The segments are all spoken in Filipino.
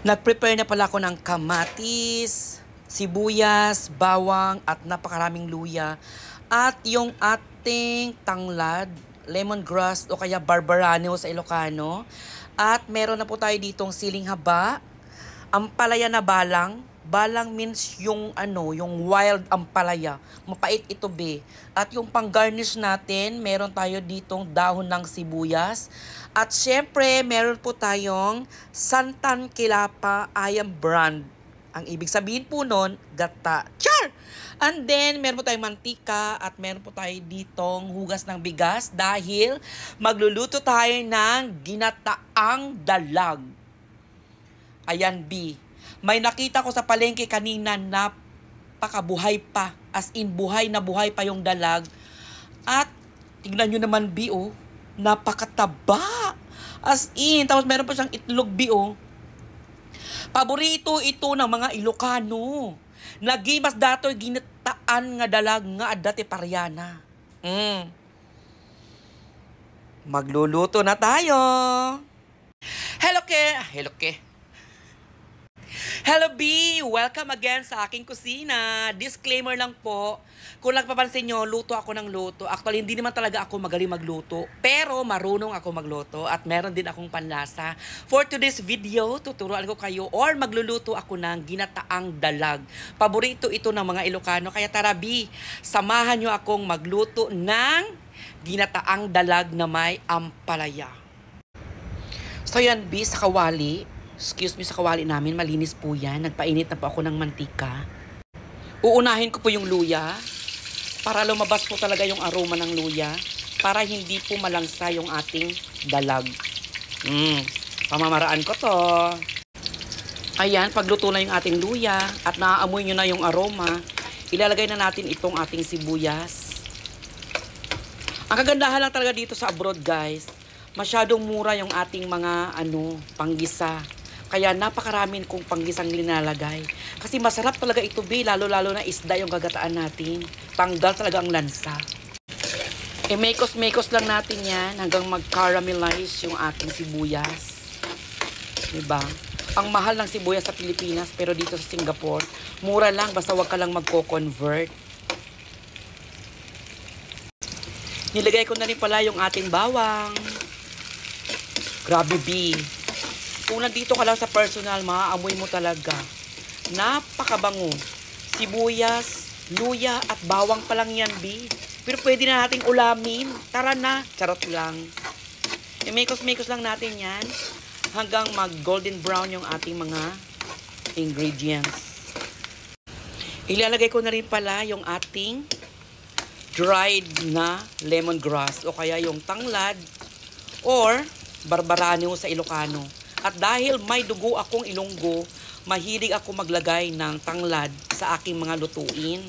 Nag-prepare na pala ako ng kamatis, sibuyas, bawang at napakaraming luya. At yung ating tanglad, lemongrass o kaya barbarano sa Ilocano. At meron na po tayo ditong siling haba, ampalaya na balang. Balang means yung yung wild ampalaya. Mapait ito be. At yung pang-garnish natin, meron tayo ditong dahon ng sibuyas. At syempre, meron po tayong Santan Kilapa Ayam Brand. Ang ibig sabihin po nun, gata. Char! And then, meron po tayong mantika at meron po tayo ditong hugas ng bigas dahil magluluto tayo ng ginataang dalag. Ayan, B. May nakita ko sa palengke kanina na pakabuhay pa. As in, buhay na buhay pa yung dalag. At, tignan nyo naman, B, oh. Napakataba. As in, tapos meron pa siyang itlog, B, oh. Paborito ito ng mga Ilocano. Nagimas dato'y ginataan nga dalag nga adate paryana. Magluluto na tayo. Hello, Ke. Hello B! Welcome again sa aking kusina. Disclaimer lang po, kung nagpapansin nyo, luto ako ng luto. Actually, hindi naman talaga ako magaling magluto. Pero marunong ako magluto at meron din akong panlasa. For today's video, tuturuan ko kayo or magluluto ako ng ginataang dalag. Paborito ito ng mga Ilocano. Kaya tara B, samahan nyo akong magluto ng ginataang dalag na may ampalaya. So yan B, sa kawali. Excuse me, sa kawali namin, malinis po yan. Nagpainit na po ako ng mantika. Uunahin ko po yung luya para lumabas po talaga yung aroma ng luya para hindi po malangsa yung ating dalag. Pamamaraan ko to. Ayan, pagluto na yung ating luya at naaamoy nyo na yung aroma, ilalagay na natin itong ating sibuyas. Ang kagandahan lang talaga dito sa abroad, guys, masyadong mura yung ating mga panggisa. Kaya napakaraming kong panggisang linalagay. Kasi masarap talaga ito, B. Lalo-lalo na isda yung gagataan natin. Tanggal talaga ang lansa. Mekos-mekos lang natin yan hanggang mag-caramelize yung ating sibuyas. Diba? Ang mahal ng sibuyas sa Pilipinas, pero dito sa Singapore, mura lang basta wag ka lang magko-convert. Nilagay ko na rin pala yung ating bawang. Grabe, B. Kung nandito ka lang sa personal, maaamoy mo talaga. Napakabango. Sibuyas, luya, at bawang pa lang yan, B. Pero pwede na nating ulamin. Tara na. Charot lang. Mekos-mekos lang natin yan hanggang mag-golden brown yung ating mga ingredients. Ilalagay ko na rin pala yung ating dried na lemongrass o kaya yung tanglad or barbarano sa Ilocano. At dahil may dugo akong Ilonggo, mahilig ako maglagay ng tanglad sa aking mga lutuin.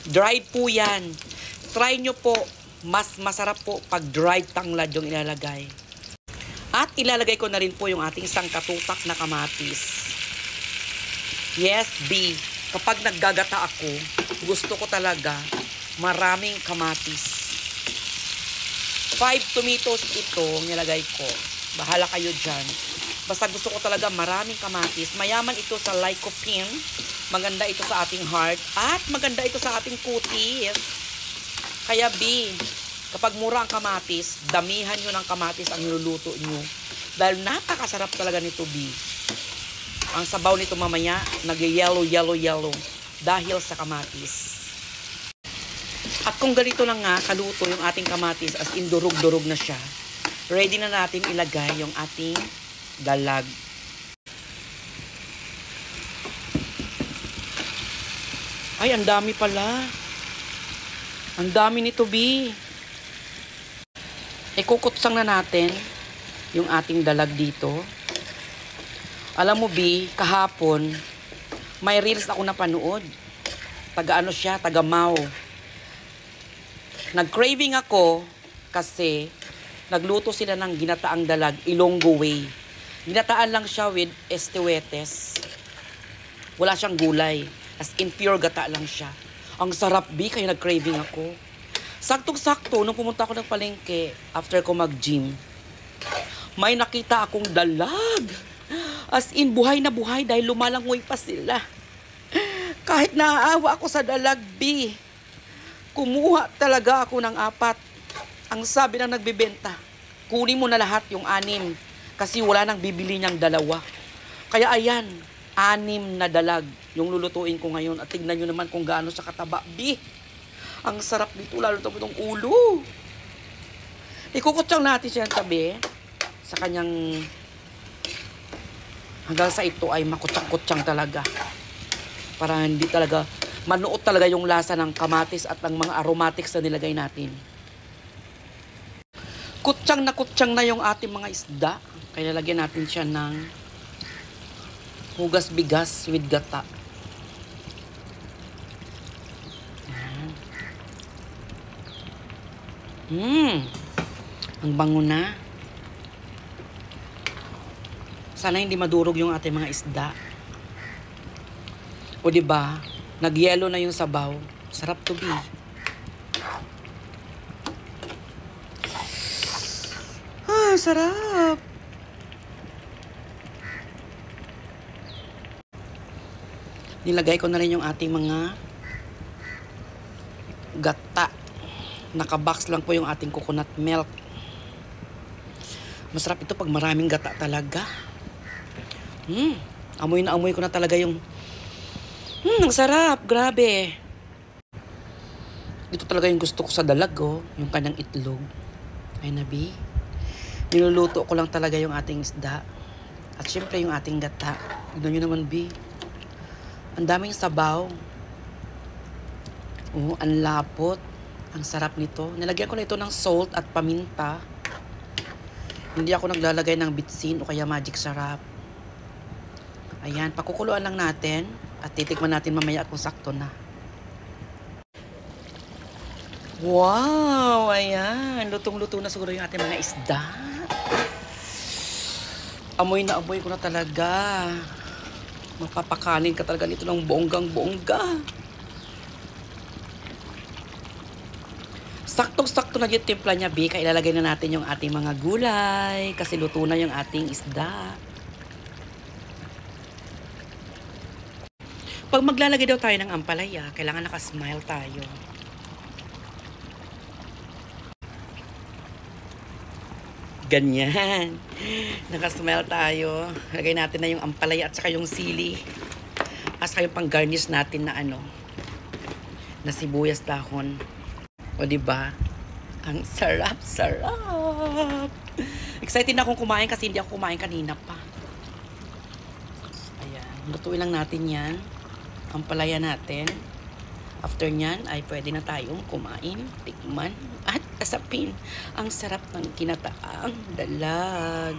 Dried po yan. Try nyo po. Mas masarap po pag dried tanglad yung ilalagay. At ilalagay ko na rin po yung ating sangkatutak na kamatis. Yes, B. Kapag naggagata ako, gusto ko talaga maraming kamatis. 5 tomatoes ito nilagay ko. Bahala kayo dyan. Basta gusto ko talaga maraming kamatis. Mayaman ito sa lycopene. Maganda ito sa ating heart. At maganda ito sa ating kutis. Kaya B, kapag mura ang kamatis, damihan nyo ng kamatis ang niluluto nyo. Dahil napakasarap talaga nito, B. Ang sabaw nito mamaya, nag-yellow. Dahil sa kamatis. At kung ganito lang nga, kaluto yung ating kamatis, as in durog-durog na siya, ready na natin ilagay yung ating dalag. Ay, ang dami pala. Ang dami nito, B. Kukutsang na natin yung ating dalag dito. Alam mo, B, kahapon, may reels ako napanood. Taga Mau. Nag-craving ako kasi nagluto sila ng ginataang dalag, Ilonggo way. Ginataan lang siya with estiwetes. Wala siyang gulay. As in pure gata lang siya. Ang sarap, B, kaya nag-craving ako. Saktong-sakto, nung pumunta ako ng palengke, after ko mag-gym, may nakita akong dalag. As in, buhay na buhay dahil lumalangoy pa sila. Kahit naaawa ako sa dalag, B, kumuha talaga ako ng 4. Ang sabi ng nagbebenta, kunin mo na lahat yung 6 kasi wala nang bibili niyang 2. Kaya ayan, 6 na dalag yung lulutuin ko ngayon. At tignan nyo naman kung gaano siya kataba, B. Ang sarap dito, lalo na itong ulo. Ikukutsang natin siya tabi sa kanyang hanggang sa ito ay makutsang-kutsang talaga. Para hindi talaga, manuot talaga yung lasa ng kamatis at ng mga aromatics na nilagay natin. Kutsang na yung ating mga isda. Kaya lagyan natin siya ng hugas bigas with gata. Ang bango na. Sana hindi madurog yung ating mga isda. O diba, nagyelo na yung sabaw. Sarap to be. Sarap. Nilagay ko na rin yung ating mga gata. Nakabox lang po yung ating coconut milk. Masarap ito pag maraming gata talaga. Amoy na amoy ko na talaga yung ang sarap, grabe. Ito talaga yung gusto ko sa dalag, oh, yung kanyang itlog. Ay nabi. Niluluto ko lang talaga yung ating isda. At syempre yung ating gata. Tignan nyo naman, B. Ang daming sabaw. Oh, ang lapot. Ang sarap nito. Nilagyan ko na ito ng salt at paminta. Hindi ako naglalagay ng bitsin o kaya magic sarap. Ayan, pakukuluan lang natin. At titikman natin mamaya kung sakto na. Wow! Ayan. Lutong-luto na siguro yung ating mga isda. Amoy na amoy ko na talaga. Mapapakanin ka talaga nito ng bonggang-bongga. Saktong-sakto na yung timpla niya, B. Kaya ilalagay na natin yung ating mga gulay. Kasi luto na yung ating isda. Pag maglalagay daw tayo ng ampalaya, kailangan nakasmile tayo. Ganyan. Nakasmile tayo. Lagay natin na yung ampalaya at saka yung sili. At saka yung pang-garnish natin na na sibuyas dahon. O diba? Ang sarap-sarap. Excited na akong kumain kasi hindi ako kumain kanina pa. Ayan. Lutuin lang natin yan. Ampalaya natin. After nyan ay pwede na tayong kumain, tikman at asapin ang sarap ng ginataang dalag.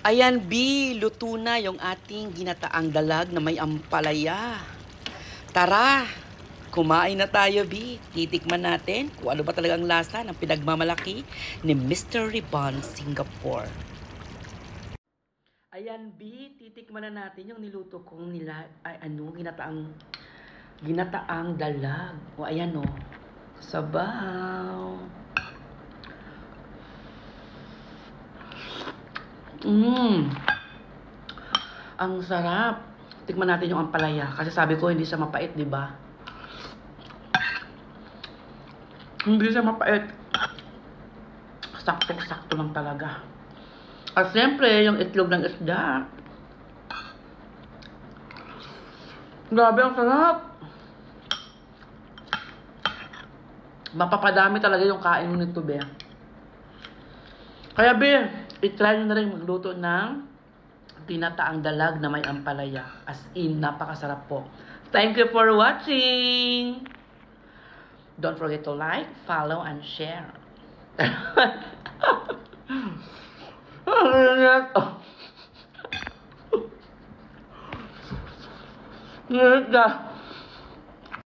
Ayan, B, luto na yung ating ginataang dalag na may ampalaya. Tara, kumain na tayo, B. Titikman natin kung ano ba talagang lasa ng pinagmamalaki ni Mr. Ribon Singapore. Ayan, B, titikman na natin yung niluto kong ginataang dalag. O, ayan, o. Sabaw. Ang sarap. Tikman natin yung ampalaya. Kasi sabi ko, hindi siya mapait, di ba? Hindi siya mapait. Sakto-sakto lang talaga. At siyempre, yung itlog ng isda. Grabe, ang sarap. Mapapadami talaga yung kain mo nito, be. Kaya, be, i-try nyo na rin magluto ng tinataang dalag na may ampalaya. As in, napakasarap po. Thank you for watching. Don't forget to like, follow, and share. Yes,